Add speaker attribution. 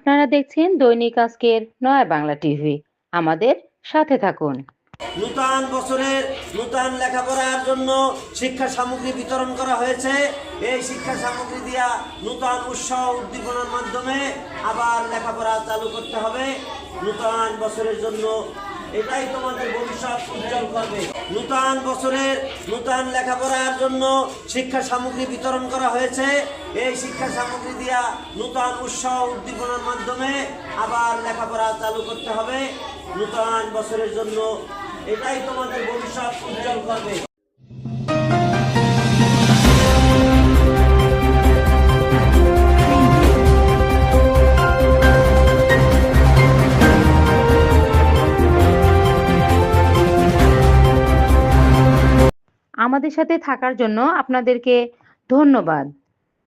Speaker 1: আপনারা দেখছেন দৈনিক আজকের নয়া বাংলা টিভি। আমাদের সাথে থাকুন।
Speaker 2: নূতন বছরের নূতন লেখাপড়ার জন্য শিক্ষা সামগ্রী বিতরণ করা হয়েছে। এই শিক্ষা সামগ্রী দিয়া নূতন উৎসাহ উদ্দীপনার মাধ্যমে আবার লেখাপড়া চালু করতে হবে। নূতন বছরের জন্য এটাই তোমাদের ভবিষ্যৎ উজ্জ্বল করবে। নূতন বছরের নূতন লেখাপড়ার জন্য শিক্ষা সামগ্রী বিতরণ করা হয়েছে। এই শিক্ষা সামগ্রী দিয়া নূতন উৎসাহ উদ্দীপনার মাধ্যমে আবার লেখাপড়া চালু করতে হবে। নূতন বছরের জন্য এটাই তোমাদের ভবিষ্যৎ উজ্জ্বল করবে।
Speaker 1: আমাদের সাথে থাকার জন্য আপনাদেরকে ধন্যবাদ।